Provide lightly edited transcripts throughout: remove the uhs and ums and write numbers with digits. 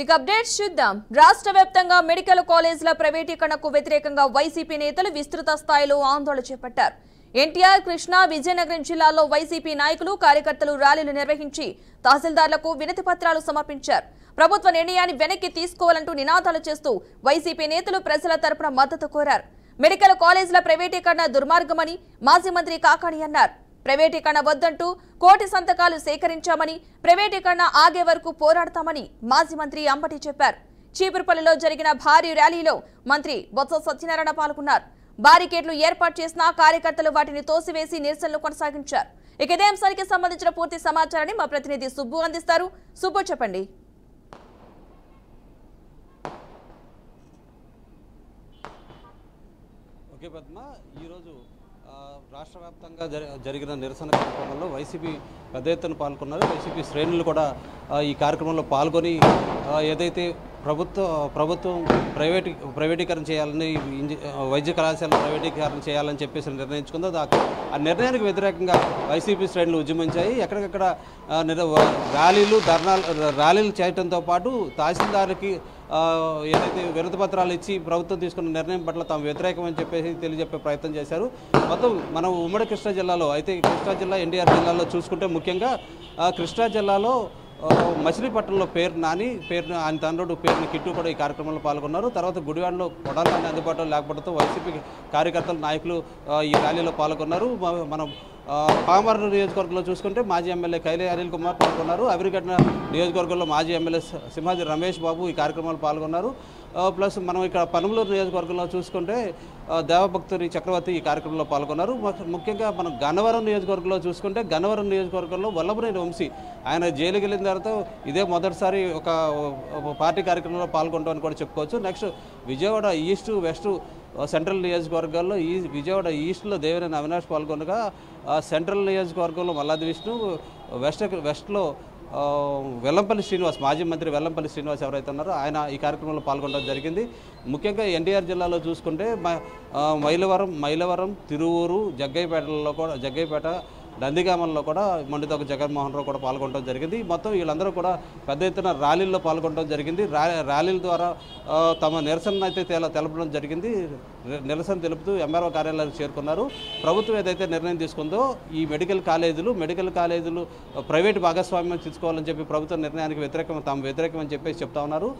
ఇక అప్డేట్స్ చూద్దాం. రాష్ట్ర వ్యాప్తంగా మెడికల్ కాలేజీల ప్రైవేటీకరణకు వ్యతిరేకంగా వైసీపీ నేతలు విస్తృత స్థాయిలో ఆందోళన చేపట్టారు. ఎన్టీఆర్, కృష్ణా, విజయనగరం జిల్లాల్లో వైసీపీ నాయకులు, కార్యకర్తలు ర్యాలీలు నిర్వహించి తహసీల్దార్లకు వినతి పత్రాలు సమర్పించారు. ప్రభుత్వ నిర్ణయాన్ని వెనక్కి తీసుకోవాలంటూ నినాదాలు చేస్తూ వైసీపీ నేతలు ప్రజల తరపున మద్దతు కోరారు. మెడికల్ కాలేజీల ప్రైవేటీకరణ దుర్మార్గమని మాజీ మంత్రి కాకాణి అన్నారు. ప్రైవేటీకరణ వద్దంటూ కోటి సంతకాలు సేకరించామని, ప్రైవేటీకరణ ఆగే వరకు పోరాడతామని మాజీ మంత్రి అంబటి చెప్పారు. చీపురుపల్లిలో జరిగిన భారీ ర్యాలీలో మంత్రి బొత్స సత్యనారాయణ పాల్గొన్నారు. బారికేడ్లు ఏర్పాటు చేసిన కార్యకర్తలు వాటిని తోసివేసి నిరసనలు కొనసాగించారు. ఇక ఇదే అంశానికి సంబంధించిన పూర్తి సమాచారాన్ని మా ప్రతినిధి సుబ్బు అందిస్తారు. సుబ్బు, చెప్పండి. ఓకే పద్మ, ఈరోజు రాష్ట్ర వ్యాప్తంగా జరిగిన నిరసన కార్యక్రమంలో వైసీపీ పెద్ద ఎత్తున పాల్గొన్నారు. వైసీపీ శ్రేణులు కూడా ఈ కార్యక్రమంలో పాల్గొని ఏదైతే ప్రభుత్వం ప్రైవేటీకరణ చేయాలని, వైద్య కళాశాల ప్రైవేటీకరణ చేయాలని చెప్పేసి నిర్ణయించుకుందో ఆ నిర్ణయానికి వ్యతిరేకంగా వైసీపీ శ్రేణులు ఉద్యమించాయి. ఎక్కడికక్కడ ర్యాలీలు చేయడంతో పాటు తహసీల్దార్కి ఏదైతే వినతి పత్రాలు ఇచ్చి ప్రభుత్వం తీసుకున్న నిర్ణయం పట్ల తాము వ్యతిరేకమని చెప్పేసి తెలియజెప్పే ప్రయత్నం చేశారు. మొత్తం మనం ఉమ్మడి కృష్ణా జిల్లాలో అయితే కృష్ణా జిల్లా, ఎన్టీఆర్ జిల్లాలో చూసుకుంటే ముఖ్యంగా కృష్ణా జిల్లాలో మచిలీపట్నంలో ఆయన తండ్రుడు పేరుని కిట్టు కూడా ఈ కార్యక్రమంలో పాల్గొన్నారు. తర్వాత గుడివాడలో కొడాలని అందుబాటులో లేకపోవడంతో వైసీపీ కార్యకర్తలు, నాయకులు ఈ ర్యాలీలో పాల్గొన్నారు. మనం పామర్ నియోజకవర్గంలో చూసుకుంటే మాజీ ఎమ్మెల్యే కైలే అనిల్ కుమార్ పాల్గొన్నారు. అవిరిగడ్డ నియోజకవర్గంలో మాజీ ఎమ్మెల్యే సింహాద్రి రమేష్ బాబు ఈ కార్యక్రమాలు పాల్గొన్నారు. ప్లస్ మనం ఇక్కడ పనుమలూరు నియోజకవర్గంలో చూసుకుంటే దేవభక్తుని చక్రవర్తి ఈ కార్యక్రమంలో పాల్గొన్నారు. ముఖ్యంగా మనం గన్నవరం నియోజకవర్గంలో చూసుకుంటే గన్నవరం నియోజకవర్గంలో వల్లభనేని వంశీ ఆయన జైలుకి వెళ్ళిన తర్వాత ఇదే మొదటిసారి ఒక పార్టీ కార్యక్రమంలో పాల్గొంటామని కూడా చెప్పుకోవచ్చు. Next Vijayawada east, west, central నియోజకవర్గాల్లో విజయవాడ ఈస్ట్లో దేవినేని అవినాష్ పాల్గొనగా సెంట్రల్ నియోజకవర్గంలో మల్లాది విష్ణు, వెస్ట్లో వెల్లంపల్లి శ్రీనివాస్, మాజీ మంత్రి వెల్లంపల్లి శ్రీనివాస్ ఎవరైతే ఉన్నారో ఆయన ఈ కార్యక్రమంలో పాల్గొనడం జరిగింది. ముఖ్యంగా ఎన్టీఆర్ జిల్లాలో చూసుకుంటే మైలవరం, తిరువూరు, జగ్గయ్యపేట, నందిగామంలో కూడా మండితోక జగన్మోహన్ రావు కూడా పాల్గొనడం జరిగింది. మొత్తం వీళ్ళందరూ కూడా పెద్ద ఎత్తున ర్యాలీల్లో పాల్గొనడం జరిగింది. ర్యాలీల ద్వారా తమ నిరసన అయితే తెలపడం జరిగింది. నిరసన తెలుపుతూ ఎంఆర్ఓ కార్యాలయానికి చేరుకున్నారు. ప్రభుత్వం ఏదైతే నిర్ణయం తీసుకుందో ఈ మెడికల్ కాలేజీలు ప్రైవేటు భాగస్వామ్యం తీసుకోవాలని చెప్పి ప్రభుత్వ నిర్ణయానికి తాము వ్యతిరేకమని చెప్పేసి చెప్తా ఉన్నారు.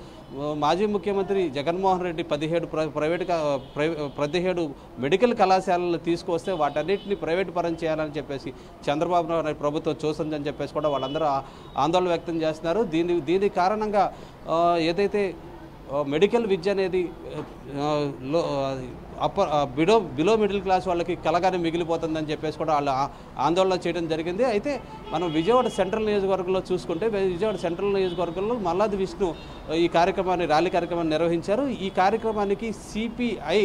మాజీ ముఖ్యమంత్రి జగన్మోహన్ రెడ్డి 17 మెడికల్ కళాశాలలు తీసుకొస్తే వాటన్నిటిని ప్రైవేటు పరం చేయాలని చెప్పేసి చంద్రబాబు నాయుడు ప్రభుత్వం చూసిందని చెప్పేసి కూడా వాళ్ళందరూ ఆందోళన వ్యక్తం చేస్తున్నారు. దీని కారణంగా ఏదైతే మెడికల్ విద్య అనేది బిలో మిడిల్ క్లాస్ వాళ్ళకి కలగానే మిగిలిపోతుందని చెప్పేసి కూడా వాళ్ళు ఆందోళన చేయడం జరిగింది. అయితే మనం విజయవాడ సెంట్రల్ నియోజకవర్గంలో చూసుకుంటే విజయవాడ సెంట్రల్ నియోజకవర్గంలో మల్లాది విష్ణు ఈ ర్యాలీ కార్యక్రమాన్ని నిర్వహించారు. ఈ కార్యక్రమానికి సిపిఐ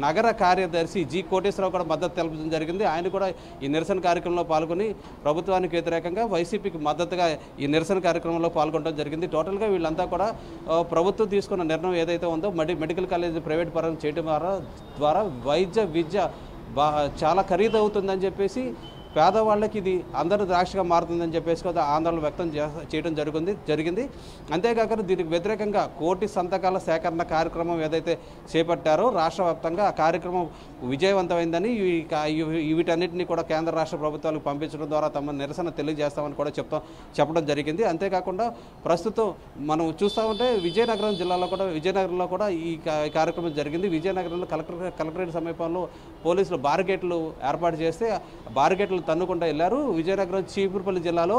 నగర కార్యదర్శి జి కోటేశ్వరరావు కూడా మద్దతు తెలపడం జరిగింది. ఆయన కూడా ఈ నిరసన కార్యక్రమంలో పాల్గొని ప్రభుత్వానికి వ్యతిరేకంగా వైసీపీకి మద్దతుగా ఈ నిరసన కార్యక్రమంలో పాల్గొనడం జరిగింది. టోటల్గా వీళ్ళంతా కూడా ప్రభుత్వం తీసుకున్న నిర్ణయం ఏదైతే ఉందో మెడికల్ కాలేజీ ప్రైవేట్ పరం చేయడం ద్వారా వైద్య విద్య చాలా ఖరీదు అవుతుందని చెప్పేసి, పేదవాళ్ళకి ఇది అందరూ ద్రాక్షగా మారుతుందని చెప్పేసి కూడా ఆందోళన వ్యక్తం చేయడం జరిగింది. అంతేకాక దీనికి వ్యతిరేకంగా కోటి సంతకాల సేకరణ కార్యక్రమం ఏదైతే చేపట్టారో రాష్ట్ర వ్యాప్తంగా ఆ కార్యక్రమం విజయవంతమైందని, వీటన్నిటిని కూడా కేంద్ర రాష్ట్ర ప్రభుత్వాలకు పంపించడం ద్వారా తమ నిరసన తెలియజేస్తామని కూడా చెప్పడం జరిగింది. అంతేకాకుండా ప్రస్తుతం మనం చూస్తూ ఉంటే విజయనగరంలో కూడా ఈ కార్యక్రమం జరిగింది. విజయనగరంలో కలెక్టరేట్ సమీపంలో పోలీసులు బారికేట్లు ఏర్పాటు చేస్తే బారికేట్లు తన్నుకుంటూ వెళ్ళారు. విజయనగరం చీపురుపల్లి జిల్లాలో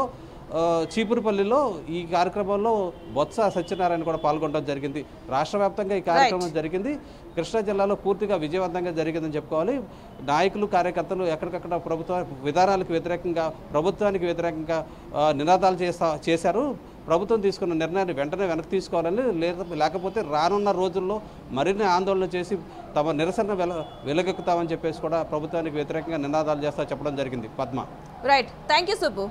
చీపురుపల్లిలో ఈ కార్యక్రమంలో బొత్స సత్యనారాయణ కూడా పాల్గొనడం జరిగింది. రాష్ట్ర వ్యాప్తంగా ఈ కార్యక్రమం జరిగింది. కృష్ణా జిల్లాలో పూర్తిగా విజయవంతంగా జరిగిందని చెప్పుకోవాలి. నాయకులు, కార్యకర్తలు ఎక్కడికక్కడ ప్రభుత్వానికి వ్యతిరేకంగా నినాదాలు చేశారు. ప్రభుత్వం తీసుకున్న నిర్ణయాన్ని వెంటనే వెనక్కి తీసుకోవాలని, లేకపోతే రానున్న రోజుల్లో మరిన్ని ఆందోళన చేసి తమ నిరసన వెలుగెక్కుతామని చెప్పేసి కూడా ప్రభుత్వానికి వ్యతిరేకంగా నినాదాలు చెప్పడం జరిగింది. Padma. Right, thank you Subbu.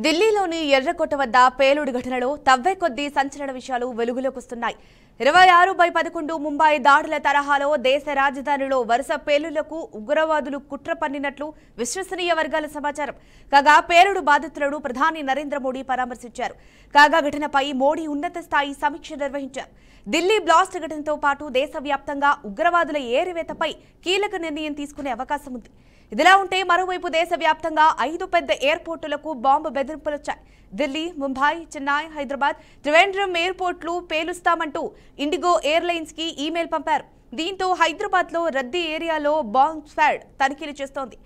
ఢిల్లీలోని ఎర్రకోట వద్ద పేలుడు ఘటనలో తవ్వే కొద్దీ సంచలన విషయాలు వెలుగులోకి వస్తున్నాయి. 26/11 ముంబై దాడుల తరహాలో దేశ రాజధానిలో వరుస పేలుళ్లకు ఉగ్రవాదులు కుట్ర పన్నినట్లు విశ్వసనీయ వర్గాల సమాచారం. కాగా పేలుడు బాధితులను ప్రధాని నరేంద్ర మోడీ పరామర్శించారు. కాగా ఘటనపై మోడీ ఉన్నత స్థాయి సమీక్ష నిర్వహించారు. ఢిల్లీ బ్లాస్ట్ ఘటనతో పాటు దేశవ్యాప్తంగా ఉగ్రవాదుల ఏరివేతపై కీలక నిర్ణయం తీసుకునే అవకాశం ఉంది. ఇదిలా ఉంటే మరోవైపు దేశవ్యాప్తంగా 5 పెద్ద ఎయిర్పోర్టులకు బాంబు బెదిరింపులొచ్చాయి. ఢిల్లీ, ముంబై, చెన్నై, హైదరాబాద్, త్రివేంద్రం ఎయిర్పోర్టులు పేలుస్తామంటూ ఇండిగో ఎయిర్లైన్స్ కి ఈమెయిల్ పంపారు. దీంతో హైదరాబాద్లో రద్దీ ఏరియాలో బాంబ్ స్క్వాడ్ తనిఖీలు చేస్తోంది.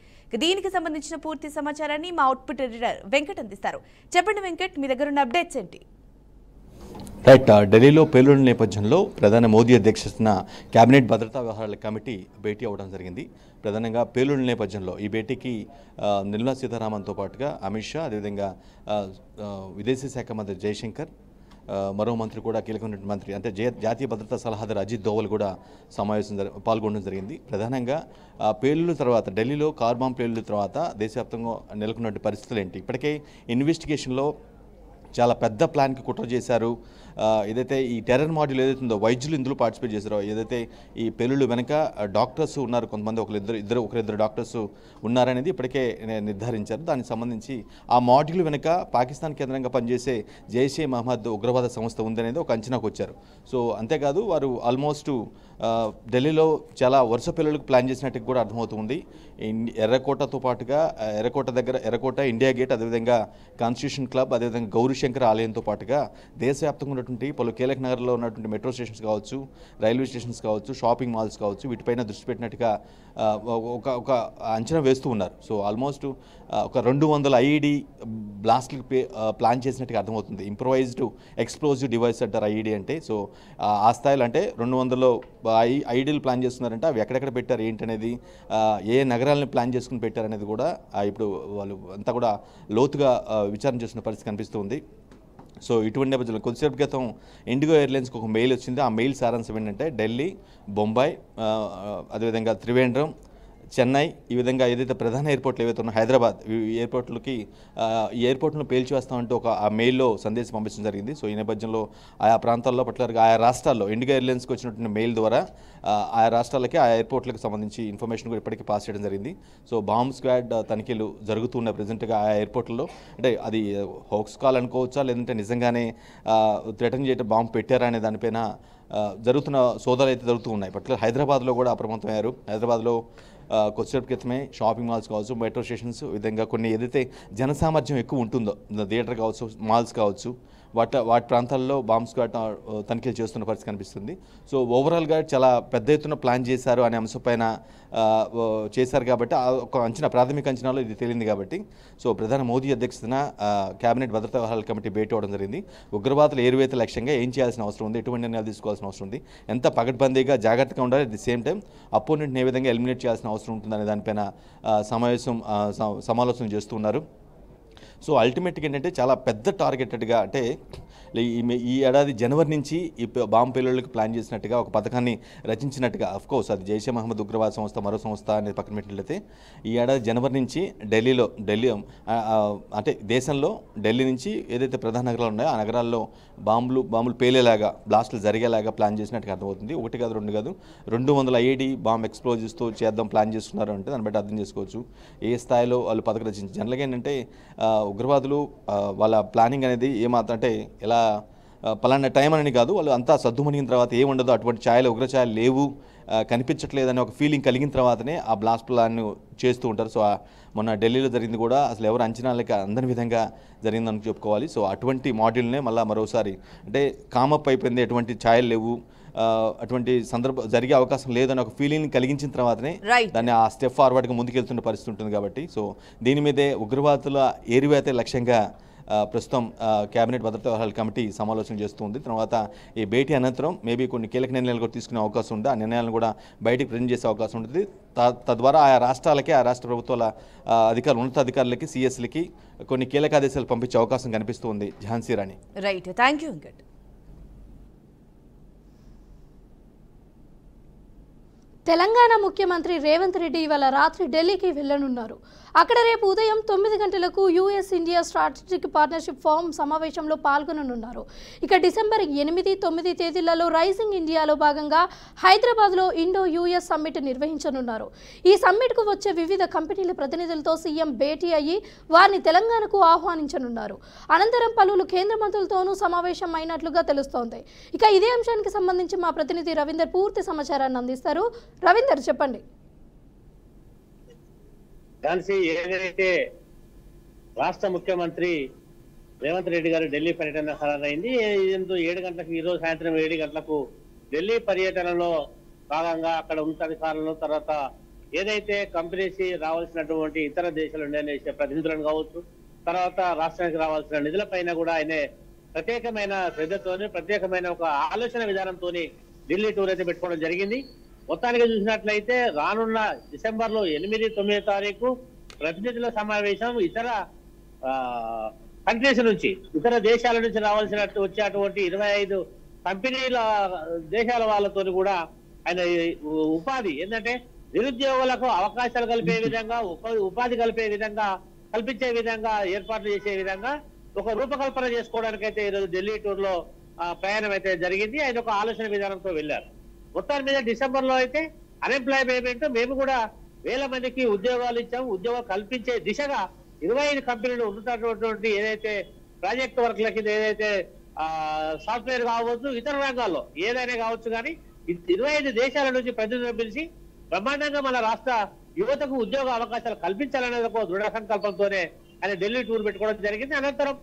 దీనికి సంబంధించిన పూర్తి సమాచారాన్ని మా అవుట్పుట్ ఎడిటర్ వెంకట్ అందిస్తారు. చెప్పండి వెంకట్, మీ దగ్గర ఉన్న అప్డేట్స్ ఏంటి? రైట్, ఢిల్లీలో పేలుళ్ల నేపథ్యంలో ప్రధాని మోదీ అధ్యక్షతన కేబినెట్ భద్రతా వ్యవహారాల కమిటీ భేటీ అవ్వడం జరిగింది. ప్రధానంగా పేలుళ్ల నేపథ్యంలో ఈ భేటీకి నిర్మలా సీతారామన్తో పాటుగా అమిత్ షా, అదేవిధంగా విదేశీ శాఖ మంత్రి జయశంకర్, మరో మంత్రి కూడా కీలకమైన మంత్రి అంటే జాతీయ భద్రతా సలహాదారు అజిత్ దోవల్ కూడా సమావేశం పాల్గొనడం జరిగింది. ప్రధానంగా పేలుళ్ల తర్వాత ఢిల్లీలో కార్ బాంబ్ పేలుళ్ల తర్వాత దేశవ్యాప్తంగా నెలకొన్న పరిస్థితులు ఏంటి, ఇప్పటికే ఇన్వెస్టిగేషన్లో చాలా పెద్ద ప్లాన్కి కుట్ర చేశారు. ఏదైతే ఈ టెర్రర్ మాడ్యూల్ ఏదైతే ఉందో వైద్యులు ఇందులో పార్టిసిపేట్ చేశారో, ఏదైతే ఈ పెళ్లిళ్ళు వెనక డాక్టర్స్ ఉన్నారు, కొంతమంది ఒకరిద్దరు డాక్టర్స్ ఉన్నారనేది ఇప్పటికే నిర్ధారించారు. దానికి సంబంధించి ఆ మాడ్యూల్ వెనక పాకిస్తాన్ కేంద్రంగా పనిచేసే జైషే మహమ్మద్ ఉగ్రవాద సంస్థ ఉందనేది ఒక అంచనాకు వచ్చారు. సో అంతేకాదు వారు ఆల్మోస్ట్ ఢిల్లీలో చాలా వరుస పెళ్లిళ్ళకు ప్లాన్ చేసినట్టు కూడా అర్థమవుతుంది. ఎర్రకోటతో పాటుగా ఎర్రకోట, ఇండియా గేట్, అదేవిధంగా కాన్స్టిట్యూషన్ క్లబ్, అదేవిధంగా గౌరీశంకర్ ఆలయంతో పాటుగా దేశవ్యాప్తంగా ఉన్నటువంటి పలు కీలక నగరంలో ఉన్నటువంటి మెట్రో స్టేషన్స్ కావచ్చు, రైల్వే స్టేషన్స్ కావచ్చు, షాపింగ్ మాల్స్ కావచ్చు, వీటిపైన దృష్టి పెట్టినట్టుగా ఒక అంచనా వేస్తూ ఉన్నారు. సో ఆల్మోస్ట్ ఒక 200 ఐఈడి బ్లాస్ట్లకు ప్లాన్ చేసినట్టుగా అర్థమవుతుంది. ఇంప్రొవైజ్డ్ ఎక్స్ప్లోజివ్ డివైస్ అంటారు ఐఈడి అంటే. సో ఆ స్థాయిలో అంటే 200 ఐఈడీలు ప్లాన్ చేస్తున్నారంటే అవి ఎక్కడెక్కడ పెట్టారు ఏంటనేది, ఏ నగరాలను ప్లాన్ చేసుకుని పెట్టారనేది కూడా ఇప్పుడు వాళ్ళు అంతా కూడా లోతుగా విచారణ చేస్తున్న పరిస్థితి కనిపిస్తుంది. సో ఇటువంటి నేపథ్యంలో కొద్దిసేపు క్రితం ఇండిగో ఎయిర్లైన్స్కి ఒక మెయిల్ వచ్చింది. ఆ మెయిల్ సారాంశం ఏంటంటే ఢిల్లీ, బొంబాయి, అదేవిధంగా త్రివేంద్రం, చెన్నై, ఈ విధంగా ఏదైతే ప్రధాన ఎయిర్పోర్ట్లు ఏవైతే ఉన్నాయో హైదరాబాద్, ఈ ఎయిర్పోర్ట్లను పేల్చివేస్తామంటూ ఆ మెయిల్లో సందేశం పంపించడం జరిగింది. సో ఈ నేపథ్యంలో ఆయా ప్రాంతాల్లో పర్టికులర్గా ఆయా రాష్ట్రాల్లో ఇండిగో ఎయిర్లైన్స్కి వచ్చినటువంటి మెయిల్ ద్వారా ఆయా రాష్ట్రాలకి ఆ ఎయిర్పోర్ట్లకు సంబంధించి ఇన్ఫర్మేషన్ కూడా ఇప్పటికీ పాస్ చేయడం జరిగింది. సో బాంబ్ స్క్వాడ్ తనిఖీలు జరుగుతున్నాయి ప్రజెంట్గా ఆయా ఎయిర్పోర్ట్లలో. అంటే అది హోక్స్ కాల్ అనుకోవచ్చా, లేదంటే నిజంగానే థ్రెటన్ చేయడం బాంబు పెట్టారా అనే దానిపైన జరుగుతున్న సోదాలు అయితే జరుగుతూ ఉన్నాయి. పర్టికులర్ హైదరాబాద్లో కూడా అప్రమత్తమయ్యారు. హైదరాబాద్లో కొద్దిసేపు క్రితమే షాపింగ్ మాల్స్ కావచ్చు, మెట్రో స్టేషన్స్, విధంగా కొన్ని ఏదైతే జనసామర్థ్యం ఎక్కువ ఉంటుందో థియేటర్ కావచ్చు, మాల్స్ కావచ్చు, వాటి ప్రాంతాల్లో బాంబ్ స్క్వాడ్ తనిఖీలు చేస్తున్న పరిస్థితి కనిపిస్తుంది. సో ఓవరాల్గా చాలా పెద్ద ఎత్తున ప్లాన్ చేశారు అనే అంశంపైన చేశారు కాబట్టి ఒక ప్రాథమిక అంచనాలో ఇది తేలింది కాబట్టి సో ప్రధాని మోదీ అధ్యక్షతన కేబినెట్ భద్రతా వ్యవహారాల కమిటీ భేటీ అవడం జరిగింది. ఉగ్రవాదుల ఏరువేత లక్ష్యంగా ఏం చేయాల్సిన అవసరం ఉంది, ఎటువంటి నిర్ణయాలు తీసుకోవాల్సిన అవసరం ఉంది, ఎంత పకడ్బందీగా జాగ్రత్తగా ఉండాలి, అట్ ది సేమ్ టైం అపోనెంట్ని ఏ విధంగా ఎలిమినేట్ చేయాల్సిన అవసరం ఉంటుందనే దానిపైన సమాలోచన చేస్తున్నారు. సో అల్టిమేట్గా ఏంటంటే చాలా పెద్ద టార్గెటెడ్గా అంటే ఈ ఏడాది జనవరి నుంచి ఈ బాంబు పేలుళ్లకు ప్లాన్ చేసినట్టుగా ఒక పథకాన్ని రచించినట్టుగా, అఫ్కోర్స్ అది జైషే మహమ్మద్ ఉగ్రవాద సంస్థ మరో సంస్థ అనేది పక్కన పెట్టినట్లయితే ఈ ఏడాది జనవరి నుంచి ఢిల్లీ అంటే దేశంలో ఢిల్లీ నుంచి ఏదైతే ప్రధాన నగరాలు ఉన్నాయో ఆ నగరాల్లో బాంబులు పేలేలాగా, బ్లాస్టులు జరిగేలాగా ప్లాన్ చేసినట్టుగా అర్థమవుతుంది. 1 కాదు 2 కాదు 200 ఐఈడి బాంబ్ ఎక్స్ప్లోజివ్స్తో చేద్దాం ప్లాన్ చేస్తున్నారు అంటే దాన్ని బట్టి అర్థం చేసుకోవచ్చు ఏ స్థాయిలో వాళ్ళు పథకం రచించి. జనరల్గా ఏంటంటే ఉగ్రవాదులు వాళ్ళ ప్లానింగ్ అనేది ఏమాత్రం అంటే ఎలా పలానా టైం అని కాదు, వాళ్ళు అంతా సద్దుమణిగిన తర్వాత ఏముండదు, అటువంటి ఉగ్ర ఛాయలు లేవు, కనిపించట్లేదని ఒక ఫీలింగ్ కలిగిన తర్వాతనే ఆ బ్లాస్ట్ ప్లాన్ చేస్తూ ఉంటారు. సో మొన్న ఢిల్లీలో జరిగింది కూడా అసలు ఎవరు అంచనాలకి అందని విధంగా జరిగిందని చెప్పుకోవాలి. సో అటువంటి మాడ్యూల్నే మరోసారి అంటే కామప్ అయిపోయింది, ఎటువంటి ఛాయలు లేవు, అటువంటి సందర్భం జరిగే అవకాశం లేదని ఒక ఫీలింగ్ కలిగించిన తర్వాతనే దాన్ని ఆ స్టెప్ ఫార్వర్డ్గా ముందుకెళ్తున్న పరిస్థితి ఉంటుంది కాబట్టి సో దీని మీదే ఉగ్రవాదుల ఏరివేత లక్ష్యంగా ప్రస్తుతం కేబినెట్ భద్రతా వ్యవహారాల కమిటీ సమాలోచన చేస్తుంది. తర్వాత ఈ భేటీ అనంతరం మేబీ కొన్ని కీలక నిర్ణయాలు కూడా తీసుకునే అవకాశం ఉంది. ఆ నిర్ణయాలను కూడా బయటికి ప్రజెంట్ చేసే అవకాశం ఉంటుంది. తద్వారా ఆయా రాష్ట్రాలకి, ఆ రాష్ట్ర ప్రభుత్వాల ఉన్నతాధికారులకి, సిఎస్లకి కొన్ని కీలక ఆదేశాలు పంపించే అవకాశం కనిపిస్తుంది. Jhansi Rani. Right, thank you. Telangana ముఖ్యమంత్రి రేవంత్ రెడ్డి ఇవాళ రాత్రి ఢిల్లీకి వెళ్లనున్నారు. అక్కడ రేపు ఉదయం 9 గంటలకు US India strategic partnership forum సమావేశంలో పాల్గొననున్నారు. ఇక డిసెంబర్ 8, 9 తేదీలలో రైజింగ్ ఇండియాలో భాగంగా హైదరాబాద్లో ఇండో యుఎస్ సమ్మిట్ నిర్వహించనున్నారు. ఈ సమ్మిట్కు వచ్చే వివిధ కంపెనీల ప్రతినిధులతో సీఎం భేటీ అయ్యి వారిని తెలంగాణకు ఆహ్వానించనున్నారు. అనంతరం పలువురు కేంద్ర మంత్రులతోనూ సమావేశం అయినట్లుగా తెలుస్తోంది. ఇక ఇదే అంశానికి సంబంధించి మా ప్రతినిధి రవీందర్ పూర్తి సమాచారాన్ని అందిస్తారు. రవీందర్, చెప్పండి. ఏదైతే రాష్ట్ర ముఖ్యమంత్రి రేవంత్ రెడ్డి గారు ఢిల్లీ పర్యటన ఖరారైంది. 7 గంటలకు, ఈ రోజు సాయంత్రం 7 గంటలకు ఢిల్లీ పర్యటనలో భాగంగా అక్కడ ఉన్నతాధికారులను, తర్వాత ఏదైతే కంపెనీస్ రావాల్సినటువంటి ఇతర దేశాలు నిర్ణయించే ప్రతినిధులను కావచ్చు, తర్వాత రాష్ట్రానికి రావాల్సిన నిధులపైన కూడా ఆయన ప్రత్యేకమైన శ్రద్ధతోని, ప్రత్యేకమైన ఒక ఆలోచన విధానంతోని ఢిల్లీ టూర్ అయితే పెట్టుకోవడం జరిగింది. మొత్తానికి చూసినట్లయితే రానున్న డిసెంబర్ లో 8, 9 తారీఖు ప్రతినిధుల సమావేశం ఇతర కంట్రీస్ నుంచి, ఇతర దేశాల నుంచి వచ్చేటువంటి 25 కంపెనీల దేశాల వాళ్ళతో కూడా ఆయన ఉపాధి ఏంటంటే నిరుద్యోగులకు అవకాశాలు కల్పే విధంగా, ఉపాధి కల్పించే విధంగా ఏర్పాట్లు చేసే విధంగా ఒక రూపకల్పన చేసుకోవడానికి అయితే ఈరోజు ఢిల్లీ టూర్ లో ప్రయాణం అయితే జరిగింది. ఆయన ఒక ఆలోచన విధానంతో వెళ్లారు. మొత్తాన్ని మీద డిసెంబర్ లో అయితే అన్ఎంప్లాయ్మెంట్ మేము కూడా 1000 మందికి ఉద్యోగాలు ఇచ్చాము. ఉద్యోగాలు కల్పించే దిశగా 25 కంపెనీలు ఉన్నటువంటి ఏదైతే ప్రాజెక్ట్ వర్క్ల కింద ఏదైతే సాఫ్ట్వేర్ కావచ్చు, ఇతర రంగాల్లో ఏదైనా కావచ్చు, కానీ 25 దేశాల నుంచి ప్రతినిధులు పిలిచి బ్రహ్మాండంగా మన రాష్ట్ర యువతకు ఉద్యోగ అవకాశాలు కల్పించాలనేది ఒక దృఢ సంకల్పంతోనే ఆయన ఢిల్లీ టూర్ పెట్టుకోవడం జరిగింది. అనంతరం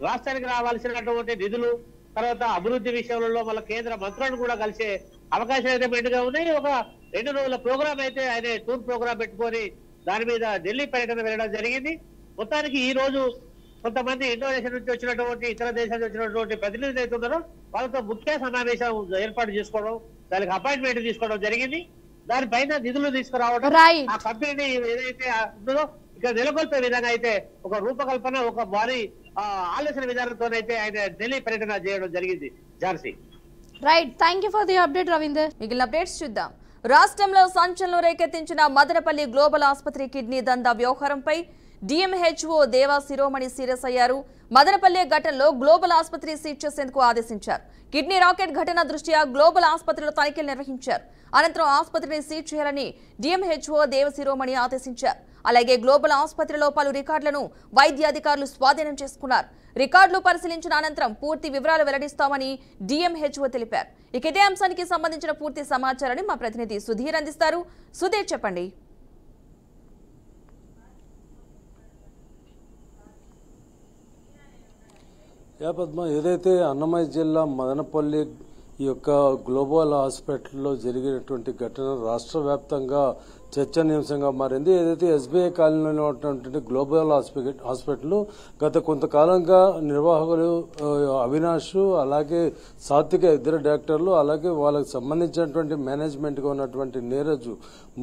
రాష్ట్రానికి రావాల్సినటువంటి నిధులు, తర్వాత అభివృద్ధి విషయంలో మళ్ళీ కేంద్ర మంత్రులను కూడా కలిసే అవకాశాలు అయితే మెండుగా ఉన్నాయి. ఒక 2 రోజుల ప్రోగ్రామ్ అయితే ఆయన టూర్ ప్రోగ్రామ్ పెట్టుకొని దాని మీద ఢిల్లీ పర్యటన వెళ్ళడం జరిగింది. మొత్తానికి ఈ రోజు కొంతమంది ఇండోనేషియా నుంచి వచ్చినటువంటి, ఇతర దేశాల నుంచి వచ్చినటువంటి ప్రతినిధులు అయితే ఉన్నారో వాళ్ళతో ముఖ్య సమావేశం ఏర్పాటు చేసుకోవడం, దానికి అపాయింట్మెంట్ తీసుకోవడం జరిగింది. దానిపైన నిధులు తీసుకురావడం, ఆ కంపెనీ ఏదైతే ఉందో ఇక్కడ నెలకొల్పే విధంగా అయితే ఒక రూపకల్పన, ఒక భారీ ఆలోచన విధానంతోనైతే ఆయన ఢిల్లీ పర్యటన చేయడం జరిగింది. Jhansi, right, thank you for the update Ravinder. మిగిలిన అప్డేట్స్ చూద్దాం. రాష్ట్రంలో సంచలనం రేకెత్తించిన మదనపల్లి గ్లోబల్ ఆసుపత్రి కిడ్నీ దందా వ్యవహారంపై డిఎంహెచ్ఓ దేవా శిరోమణి సీరియస్ అయ్యారు. మదనపల్లి ఘటనలో గ్లోబల్ ఆసుపత్రి సీజ్ చేసేందుకు ఆదేశించారు. కిడ్నీ రాకెట్ ఘటన దృష్ట్యా గ్లోబల్ ఆసుపత్రిలో తనిఖీలు నిర్వహించారు. అనంతరం ఆసుపత్రిని సీజ్ చేయాలని డిఎంహెచ్ఓ దేవ శిరోమణి ఆదేశించారు. అలాగే గ్లోబల్ ఆసుపత్రిలో పలు రికార్డులను వైద్యాధికారులు స్వాధీనం చేసుకున్నారు. రికార్డులు పరిశీలించిన అనంతరం పూర్తి వివరాలు వెల్లడిస్తామని డిఎంహెచ్ఓ తెలిపారు. ఇక ఇదే అంశానికి సంబంధించిన పూర్తి సమాచారాన్ని మా ప్రతినిధి సుధీర్ అందిస్తారు. సుధీర్, చెప్పండి. పద్మ, ఏదైతే అన్నమయ్య జిల్లా మదనపల్లి ఈ యొక్క గ్లోబల్ హాస్పిటల్లో జరిగినటువంటి ఘటన రాష్ట్ర వ్యాప్తంగా చర్చనీయాంశంగా మారింది. ఏదైతే ఎస్బీఐ కాలనీలో ఉన్నటువంటి గ్లోబల్ హాస్పిటల్ గత కొంతకాలంగా నిర్వాహకులు అవినాష్, అలాగే సాత్విక, 2 డాక్టర్లు, అలాగే వాళ్ళకి సంబంధించినటువంటి మేనేజ్మెంట్గా ఉన్నటువంటి నీరజ్,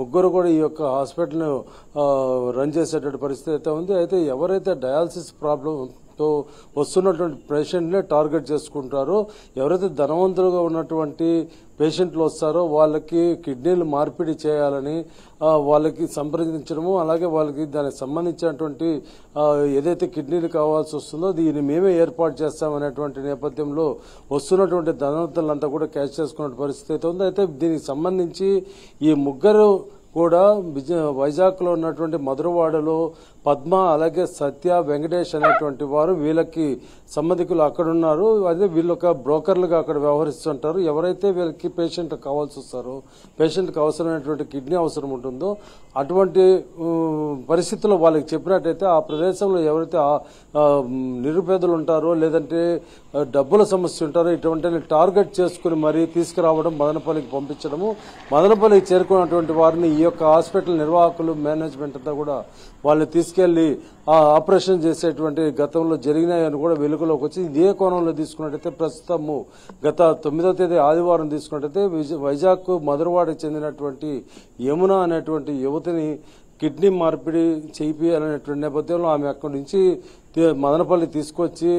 ముగ్గురు కూడా ఈ యొక్క హాస్పిటల్ను రన్ చేసేటువంటి పరిస్థితి అయితే ఉంది. అయితే ఎవరైతే డయాలసిస్ ప్రాబ్లం వస్తున్నటువంటి పేషెంట్నే టార్గెట్ చేసుకుంటారో, ఎవరైతే ధనవంతులుగా ఉన్నటువంటి పేషెంట్లు వస్తారో వాళ్ళకి కిడ్నీలు మార్పిడి చేయాలని వాళ్ళకి సంప్రదించడము, అలాగే వాళ్ళకి దానికి సంబంధించినటువంటి ఏదైతే కిడ్నీలు కావాల్సి వస్తుందో దీన్ని మేమే ఏర్పాటు చేస్తామనేటువంటి నేపథ్యంలో వస్తున్నటువంటి ధనవంతులంతా కూడా క్యాష్ చేసుకున్న పరిస్థితి అయితే ఉంది. అయితే దీనికి సంబంధించి ఈ ముగ్గురు కూడా వైజాగ్లో ఉన్నటువంటి మధురవాడలో పద్మ, అలాగే సత్య, వెంకటేష్ అనేటువంటి వారు వీళ్ళకి సంబంధికులు అక్కడ ఉన్నారు. అదే వీళ్ళు ఒక బ్రోకర్లుగా అక్కడ వ్యవహరిస్తుంటారు. ఎవరైతే వీళ్ళకి పేషెంట్ కావాల్సి వస్తారో, పేషెంట్కి అవసరమైనటువంటి కిడ్నీ అవసరం ఉంటుందో అటువంటి పరిస్థితుల్లో వాళ్ళకి చెప్పినట్టయితే ఆ ప్రదేశంలో ఎవరైతే నిరుపేదలు ఉంటారో, లేదంటే డబ్బుల సమస్య ఉంటారో, ఇటువంటి టార్గెట్ చేసుకుని మరీ తీసుకురావడం, మదనపల్లికి పంపించడము, మదనపల్లికి చేరుకున్నటువంటి వారిని ఈ యొక్క హాస్పిటల్ నిర్వాహకులు, మేనేజ్మెంట్ అంతా కూడా వాళ్ళని తీసుకెళ్లి ఆ ఆపరేషన్ చేసేటువంటి గతంలో జరిగినాయని కూడా వెలుగులోకి వచ్చి ఇదే కోణంలో తీసుకున్నట్టయితే ప్రస్తుతము గత 9వ తేదీ ఆదివారం తీసుకున్నట్టయితే వైజాగ్ మధురవాడకు చెందినటువంటి యమున అనేటువంటి యువతిని కిడ్నీ మార్పిడి చేయించాలనేటువంటి నేపథ్యంలో ఆమె అక్కడి నుంచి మదనపల్లి తీసుకొచ్చి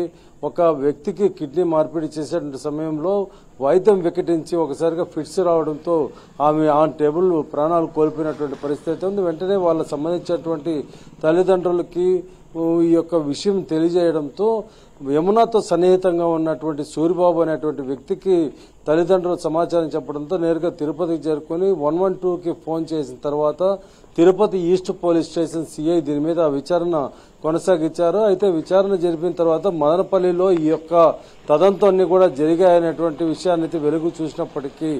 ఒక వ్యక్తికి కిడ్నీ మార్పిడి చేసేటువంటి సమయంలో వైద్యం వికటించి ఒకసారిగా ఫిట్స్ రావడంతో ఆమె ఆన్ టేబుల్ ప్రాణాలు కోల్పోయినటువంటి పరిస్థితి ఉంది. వెంటనే వాళ్ళ సంబంధించినటువంటి తల్లిదండ్రులకి ఈ యొక్క విషయం తెలియజేయడంతో యమునాతో సన్నిహితంగా ఉన్నటువంటి సూరిబాబు అనేటువంటి వ్యక్తికి తల్లిదండ్రుల సమాచారం చెప్పడంతో నేరుగా తిరుపతికి చేరుకుని 112కి ఫోన్ చేసిన తర్వాత Tirupati east police station CI దీని మీద విచారణ కొనసాగించారు. అయితే విచారణ జరిపిన తర్వాత మదనపల్లిలో ఈ యొక్క తదంతు కూడా జరిగాయనేటువంటి విషయాన్ని వెలుగు చూసినప్పటికీ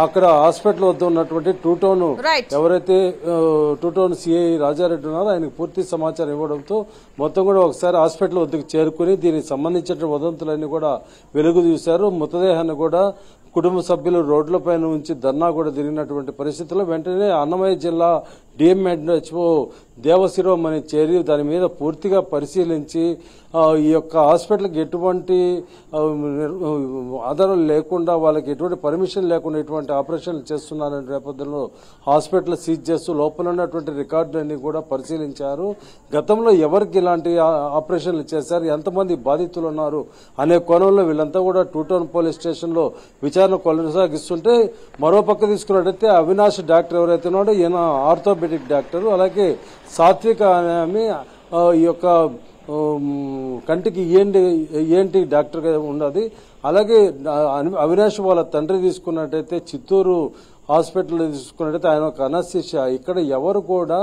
అక్కడ హాస్పిటల్ వద్ద ఉన్నటువంటి టూ టౌన్ ఎవరైతే టూ టౌన్ సిఐ రాజారెడ్డి ఉన్నారో ఆయనకు పూర్తి సమాచారం ఇవ్వడంతో మొత్తం కూడా ఒకసారి హాస్పిటల్ వద్దకు చేరుకుని దీనికి సంబంధించిన వదంతులన్నీ కూడా వెలుగు చూశారు. మృతదేహాన్ని కూడా కుటుంబ సభ్యులు రోడ్లపైన ఉంచి ధర్నా కూడా తిరిగినటువంటి పరిస్థితుల్లో వెంటనే అన్నమయ్య జిల్లా డిఎంహెచ్ఓ దేవశిరోమణి చేరి దాని మీద పూర్తిగా పరిశీలించి ఈ యొక్క హాస్పిటల్కి ఎటువంటి ఆధారాలు లేకుండా వాళ్ళకి ఎటువంటి పర్మిషన్ లేకుండా ఎటువంటి ఆపరేషన్లు చేస్తున్నారనే నేపథ్యంలో హాస్పిటల్ సీజ్ చేస్తూ లోపల ఉన్నటువంటి రికార్డులన్నీ కూడా పరిశీలించారు. గతంలో ఎవరికి ఇలాంటి ఆపరేషన్లు చేశారు, ఎంతమంది బాధితులు ఉన్నారు అనే కోణంలో వీళ్ళంతా కూడా టూ టౌన్ పోలీస్ స్టేషన్లో విచారణ కొనసాగిస్తుంటే మరోపక్క తీసుకున్నట్టయితే అవినాష్ డాక్టర్ ఎవరైతే ఉన్నాడో ఈయన ఆర్థోపెడిక్ డాక్టర్, అలాగే సాత్విక అనే ఈ యొక్క కంటికి ఏంటి డాక్టర్ గా ఉన్నది. అలాగే అవినాష్ వాళ్ళ తండ్రి తీసుకున్నట్టయితే చిత్తూరు హాస్పిటల్ తీసుకున్నట్టయితే ఆయన ఒక అనస్థీషియా. ఇక్కడ ఎవరు కూడా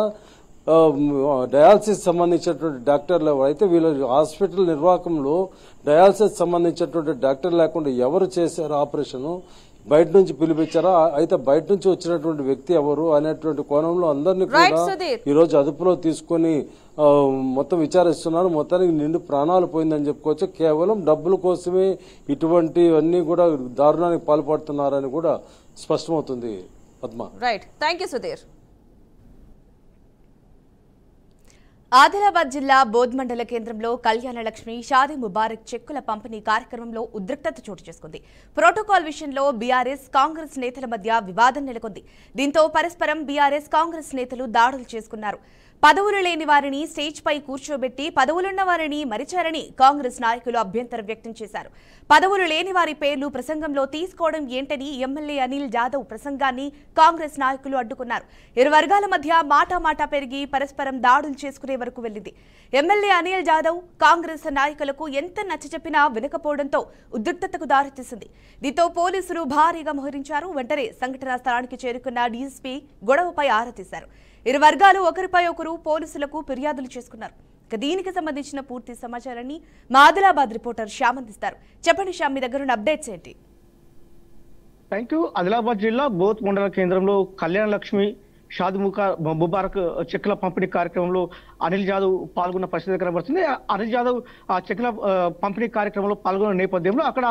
డయాలసిస్ సంబంధించినటువంటి డాక్టర్లు అయితే వీళ్ళ హాస్పిటల్ నిర్వాహకంలో డయాలసిస్ సంబంధించినటువంటి డాక్టర్ లేకుండా ఎవరు చేశారు ఆపరేషన్, బయట నుంచి పిలిపించారా, అయితే బయట నుంచి వచ్చినటువంటి వ్యక్తి ఎవరు అనేటువంటి కోణంలో అందరినీ కూడా ఈ రోజు అదుపులో తీసుకుని మొత్తం విచారిస్తున్నారు. మొత్తానికి నిండు ప్రాణాలు పోయిందని చెప్పుకోవచ్చు. కేవలం డబ్బుల కోసమే ఇటువంటివన్నీ కూడా దారుణానికి పాల్పడుతున్నారని కూడా స్పష్టమవుతుంది. Padma. Right, thank you Sudheer. Adilabad జిల్లా బోధ్ మండల కేంద్రంలో కళ్యాణలక్ష్మి షాదీ ముబారక్ చెక్కుల పంపిణీ కార్యక్రమంలో ఉద్రిక్తత చోటు చేసుకుంది. ప్రోటోకాల్ విషయంలో బీఆర్ఎస్ కాంగ్రెస్ నేతల మధ్య వివాదం నెలకొంది. దీంతో పరస్పరం బీఆర్ఎస్ కాంగ్రెస్ నేతలు దాడులు చేసుకున్నారు. పదవులు లేని వారిని స్టేజ్ పై కూర్చోబెట్టి పదవులున్న వారిని మరిచారని కాంగ్రెస్ నాయకులు అభ్యంతరం వ్యక్తం చేశారు. పదవులు లేని వారి పేర్లు ప్రసంగంలో తీసుకోవడం ఏంటని ఎమ్మెల్యే అనిల్ జాదవ్ ప్రసంగాన్ని కాంగ్రెస్ నాయకులు అడ్డుకున్నారు. ఇరు వర్గాల మధ్య మాటామాటా పెరిగి పరస్పరం దాడులు చేసుకునే వరకు వెళ్లింది. ఎమ్మెల్యే అనిల్ జాదవ్ కాంగ్రెస్ నాయకులకు ఎంత నచ్చచెప్పినా వినకపోవడంతో ఉద్రిక్తతకు దారితీసింది. దీంతో పోలీసులు భారీగా మోహరించారు. వెంటనే సంఘటనా స్థలానికి చేరుకున్న డీఎస్పీ గొడవపై ఆరా తీశారు. ఇరు వర్గాలు ఒకరిపై ఒకరు పోలీసులకు ఫిర్యాదులు చేసుకున్నారు. దీనికి సంబంధించిన పూర్తి సమాచారాన్ని మా ఆదిలాబాద్ రిపోర్టర్ శ్యామ్ అందిస్తారు. చెప్పండి శ్యామ్, మీ దగ్గర ఉన్న అప్డేట్స్ ఏంటి? Thank you. ఆదిలాబాద్ జిల్లా బోత్ మండల కేంద్రంలో కళ్యాణలక్ష్మి షాదీ ముబారక్ చెక్కుల పంపిణీ కార్యక్రమంలో అనిల్ జాదవ్ పాల్గొన్న పరిస్థితి కనబడుతుంది. అనిల్ జాదవ్ ఆ చెక్కుల పంపిణీ కార్యక్రమంలో పాల్గొన్న నేపథ్యంలో అక్కడ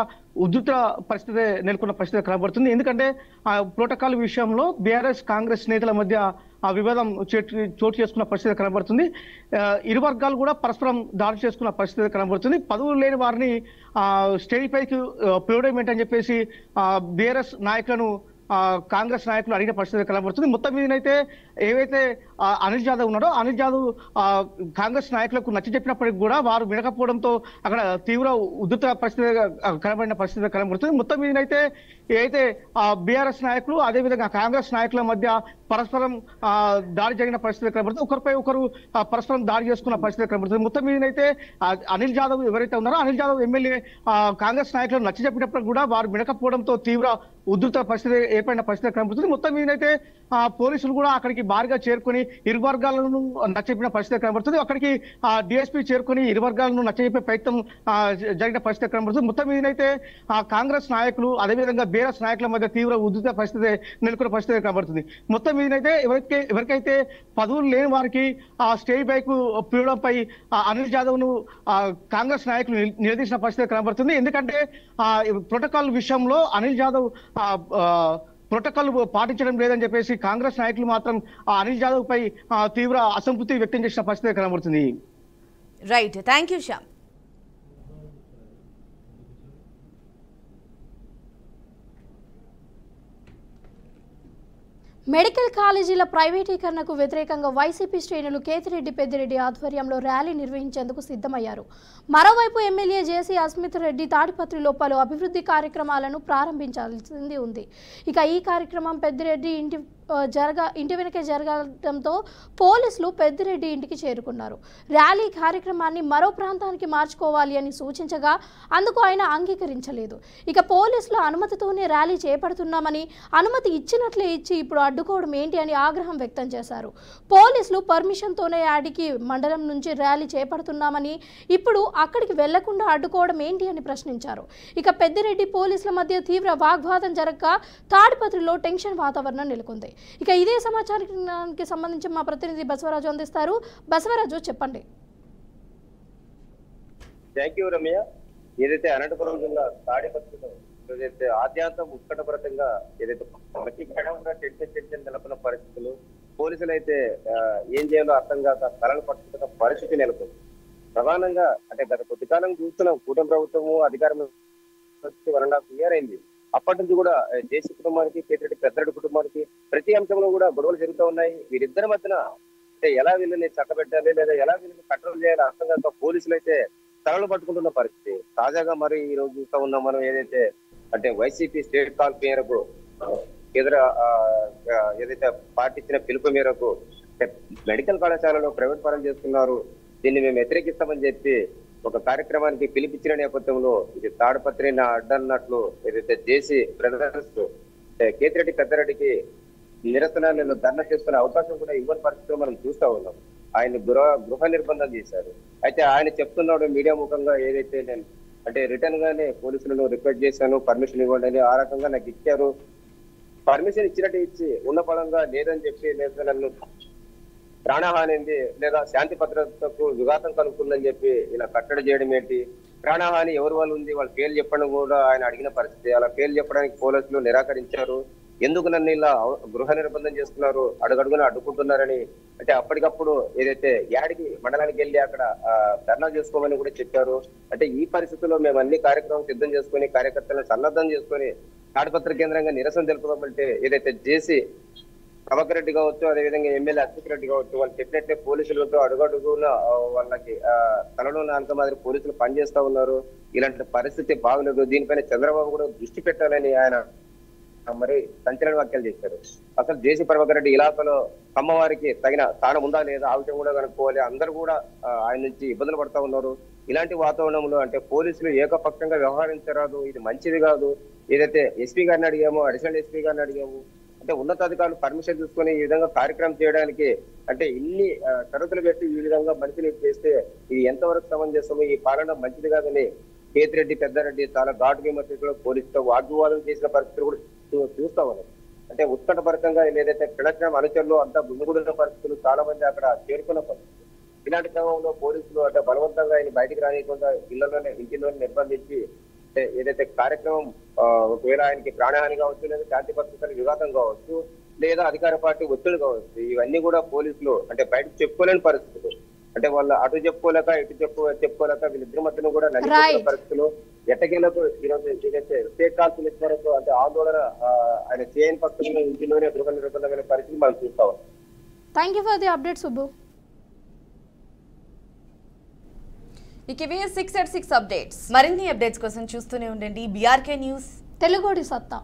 ఉద్రిక్త పరిస్థితి నెలకొన్న పరిస్థితి కనబడుతుంది. ఎందుకంటే ఆ ప్రోటోకాల్ విషయంలో బీఆర్ఎస్ కాంగ్రెస్ నేతల మధ్య ఆ వివాదం చోటు చేసుకున్న పరిస్థితి కనబడుతుంది. ఇరు వర్గాలు కూడా పరస్పరం దాడి చేసుకున్న పరిస్థితి కనబడుతుంది. పదవులు లేని వారిని స్టేజ్ పైకి పిలవడం ఏంటని చెప్పేసి బీఆర్ఎస్ నాయకులను కాంగ్రెస్ నాయకులు అడిగిన పరిస్థితి కనబడుతుంది. మొత్తం మీదనైతే ఏవైతే అనిల్ జాదవ్ ఉన్నాడో అనిల్ జాదవ్ కాంగ్రెస్ నాయకులకు నచ్చ చెప్పినప్పటికీ కూడా వారు వినకపోవడంతో అక్కడ తీవ్ర ఉద్రిక్త పరిస్థితి కనబడిన పరిస్థితి కనబడుతుంది. మొత్తం మీదనైతే ఏదైతే బీఆర్ఎస్ నాయకులు అదేవిధంగా కాంగ్రెస్ నాయకుల మధ్య పరస్పరం దాడి జరిగిన పరిస్థితి కనబడుతుంది. ఒకరిపై ఒకరు పరస్పరం దాడి చేసుకున్న పరిస్థితి కనబడుతుంది. మొత్తం మీదనైతే అనిల్ జాదవ్ ఎవరైతే ఉన్నారో అనిల్ జాదవ్ ఎమ్మెల్యే కాంగ్రెస్ నాయకులు నచ్చ చెప్పినప్పుడు కూడా వారు వినకపోవడంతో తీవ్ర ఉధృత పరిస్థితి ఏర్పడిన పరిస్థితి కనబడుతుంది. మొత్తం మీదనైతే పోలీసులు కూడా అక్కడికి భారీగా చేరుకుని ఇరు వర్గాలను నచ్చజెప్పిన పరిస్థితి కనబడుతుంది. అక్కడికి డిఎస్పీ చేరుకుని ఇరు వర్గాలను నచ్చజెప్పే ప్రయత్నం జరిగిన పరిస్థితి కనబడుతుంది. మొత్తం మీదనైతే కాంగ్రెస్ నాయకులు అదేవిధంగా బీఆర్ఎస్ నాయకుల మధ్య తీవ్ర ఉధృత పరిస్థితి నెలకొన్న పరిస్థితి కనబడుతుంది. మొత్తం మీదనైతే ఎవరికైతే పదవులు లేని వారికి ఆ స్టేజ్ బైక్ పిలవడంపై అనిల్ జాదవ్ ను కాంగ్రెస్ నాయకులు నిలదీసిన పరిస్థితి కనబడుతుంది. ఎందుకంటే ప్రోటోకాల్ విషయంలో అనిల్ జాదవ్ ప్రోటోకాల్ పాటించడం లేదని చెప్పేసి కాంగ్రెస్ నాయకులు మాత్రం అనిల్ జాదవ్ పై తీవ్ర అసంతృప్తి వ్యక్తం చేసిన పరిస్థితి కనబడుతుంది. Right, thank you Shyam. Medical కాలేజీల ప్రైవేటీకరణకు వ్యతిరేకంగా వైసీపీ శ్రేణులు కేతిరెడ్డి పెద్దిరెడ్డి ఆధ్వర్యంలో ర్యాలీ నిర్వహించేందుకు సిద్ధమయ్యారు. మరోవైపు ఎమ్మెల్యే జేసీ అస్మిత్ రెడ్డి తాడిపత్రిలో పలు అభివృద్ధి కార్యక్రమాలను ప్రారంభించాల్సింది ఉంది. ఇక ఈ కార్యక్రమం పెద్దిరెడ్డి ఇంటి వెనకే జరగడంతో పోలీసులు పెద్దిరెడ్డి ఇంటికి చేరుకున్నారు. ర్యాలీ కార్యక్రమాన్ని మరో ప్రాంతానికి మార్చుకోవాలి అని సూచించగా అందుకు ఆయన అంగీకరించలేదు. ఇక పోలీసులు అనుమతితోనే ర్యాలీ చేపడుతున్నామని, అనుమతి ఇచ్చినట్లే ఇచ్చి ఇప్పుడు అడ్డుకోవడం ఏంటి అని ఆగ్రహం వ్యక్తం చేశారు. పోలీసులు పర్మిషన్తోనే యాడికి మండలం నుంచి ర్యాలీ చేపడుతున్నామని, ఇప్పుడు అక్కడికి వెళ్లకుండా అడ్డుకోవడం ఏంటి అని ప్రశ్నించారు. ఇక పెద్దిరెడ్డి పోలీసుల మధ్య తీవ్ర వాగ్వాదం జరగగా తాడిపత్రిలో టెన్షన్ వాతావరణం నెలకొంది. ఇక ఇదే సమాచారానికి సంబంధించి మా ప్రతినిధి బసవరాజు అందిస్తారు. బసవరాజు, చెప్పండి. Thank you Ramya. ఏదైతే అనంతపురం జిల్లా తాడిపత్రిలో ఏదైతే ఆద్యాంతం ఉత్కంఠభరితంగా ఏదైతే ప్రతి క్షణంగా టెన్షన్ నెలకొన్న పరిస్థితులు, పోలీసులు అయితే ఏం చేయాలో అర్థం కాక తలను పట్టుకున్న పరిస్థితి నెలకొంది. ప్రధానంగా అంటే గత కొద్ది కాలం చూస్తున్నాం, కూటమి ప్రభుత్వము అధికారం 1.5 years అయింది. అప్పటి నుంచి కూడా జేసీ కుటుంబానికి, కేతిరెడ్డి పెద్దిరెడ్డి కుటుంబానికి ప్రతి అంశంలో కూడా గొడవలు జరుగుతూ ఉన్నాయి. వీరిద్దరి మధ్యన అంటే ఎలా వీళ్ళని చక్కబెట్టాలి లేదా ఎలా వీళ్ళని కంట్రోల్ చేయాలి అర్థం కాక పోలీసులు అయితే తలలు పట్టుకుంటున్న పరిస్థితి. తాజాగా మరి ఈ రోజు చూస్తా ఉన్నాం మనం, ఏదైతే అంటే వైసీపీ స్టేట్ కాల్ మేరకు ఏదైతే పార్టీ ఇచ్చిన పిలుపు మేరకు మెడికల్ కళాశాలలో ప్రైవేట్ పరం చేస్తున్నారు, దీన్ని మేము వ్యతిరేకిస్తామని చెప్పి ఒక కార్యక్రమానికి పిలిపించిన నేపథ్యంలో ఇది తాడిపత్రిని అడ్డన్నట్లు ఏదైతే జేసీ బ్రదర్స్ కేతిరెడ్డి పెద్దిరెడ్డికి నిరసన ధర్నా చేసుకునే అవకాశం కూడా ఇవ్వని పరిస్థితులు మనం చూస్తా ఉన్నాం. ఆయన గృహ నిర్బంధం చేశారు. అయితే ఆయన చెప్తున్నాడు మీడియా ముఖంగా, ఏదైతే నేను అంటే రిటర్న్ గానే పోలీసులను రిక్వెస్ట్ చేశాను, పర్మిషన్ ఇవ్వండి అని. ఆ రకంగా నాకు ఇచ్చారు, పర్మిషన్ ఇచ్చినట్టు ఇచ్చి ఉన్న పడంగా లేదని చెప్పి లేదా నన్ను ప్రాణహాని లేదా శాంతి భద్రతకు విఘాతం కలుగుతుందని చెప్పి ఇలా కట్టడి చేయడం ఏంటి, ప్రాణహాని ఎవరి వాళ్ళు ఉంది వాళ్ళ పేర్లు చెప్పడం కూడా ఆయన అడిగిన పరిస్థితి. అలా పేర్లు చెప్పడానికి పోలీసులు నిరాకరించారు. ఎందుకు నన్ను ఇలా గృహ నిర్బంధం చేస్తున్నారు, అడుగడుగున అడ్డుకుంటున్నారని అంటే అప్పటికప్పుడు ఏదైతే యాడికి మండలానికి వెళ్ళి అక్కడ ధర్నా చేసుకోమని కూడా చెప్పారు. అంటే ఈ పరిస్థితుల్లో మేము అన్ని కార్యక్రమం సిద్ధం చేసుకుని కార్యకర్తలను సన్నద్ధం చేసుకుని తాడిపత్రి కేంద్రంగా నిరసన తెలుపుదామంటే ఏదైతే జేసీ ప్రభాకర్ రెడ్డి కావచ్చు, అదేవిధంగా ఎమ్మెల్యే అస్మిత్ రెడ్డి కావచ్చు, వాళ్ళు చెప్పినట్టే పోలీసులతో అడుగడుగున వాళ్ళకి తలలో నాలుక మాదిరి పోలీసులు పనిచేస్తా ఉన్నారు. ఇలాంటి పరిస్థితి బాగలేదు, దీనిపైన చంద్రబాబు కూడా దృష్టి పెట్టాలని ఆయన మరి సంచలన వ్యాఖ్యలు చేశారు. అసలు జేసీ ప్రభాకర్ రెడ్డి ఇలాకాలో అమ్మవారికి తగిన స్థానం ఉందా లేదా ఆ విషయం కూడా కనుక్కోవాలి. అందరూ కూడా ఆయన నుంచి ఇబ్బందులు పడతా ఉన్నారు. ఇలాంటి వాతావరణంలో అంటే పోలీసులు ఏకపక్షంగా వ్యవహరించరాదు, ఇది మంచిది కాదు. ఏదైతే ఎస్పీ గారిని అడిగామో, అడిషనల్ ఎస్పీ గారిని అడిగాము, అంటే ఉన్నతాధికారులు పర్మిషన్ తీసుకొని ఈ విధంగా కార్యక్రమం చేయడానికి అంటే ఇన్ని షరతులు పెట్టి ఈ విధంగా మనిషిని చేస్తే ఇది ఎంతవరకు సమంజసము, ఈ పాలన మంచిది కాదని కేతిరెడ్డి పెద్దిరెడ్డి చాలా ఘాటు విమర్శలు పోలీసుతో వాగ్వివాదం చేసిన పరిస్థితులు కూడా చూస్తా ఉన్నాం. అంటే ఉత్కంఠభరితంగా ఏదైతే పిలచడం అనుచరులు అంతా గుమిగూడిన పరిస్థితులు చాలా మంది అక్కడ చేరుకున్న పరిస్థితులు. ఇలాంటి క్రమంలో పోలీసులు అంటే బలవంతంగా ఆయన బయటికి రానియకుండా ఇంటిలోనే నిర్బంధించి ఏదైతే కార్యక్రమం ఒకవేళ ఆయనకి ప్రాణహాని కావచ్చు, లేదా శాంతి భద్రతల విఘాతం కావచ్చు, లేదా అధికార పార్టీ ఒత్తిడి కావచ్చు, ఇవన్నీ కూడా పోలీసులు అంటే బయటకు చెప్పుకోలేని పరిస్థితులు. అంటే వాళ్ళు అటు చెప్పుకోలేక ఇటు చెప్పుకోలేక వీళ్ళిద్దరి మధ్యన కూడా నడిచిన పరిస్థితులు. ఎట్టకేలకు ఈరోజు ఏదైతే స్టేట్ కాల్ పిలిచిన వరకు అంటే ఆందోళన ఆయన చేయని పక్షంలో ఇంటిలోనే గృహ నిర్బంధమైన పరిస్థితి మనం చూస్తా ఉన్నాం. Thank you for the update Subbu. ఇక 6 at 6 అప్డేట్స్. మరిన్ని అప్డేట్స్ కోసం చూస్తూనే ఉండండి BRK న్యూస్, తెలుగోడి సత్తా.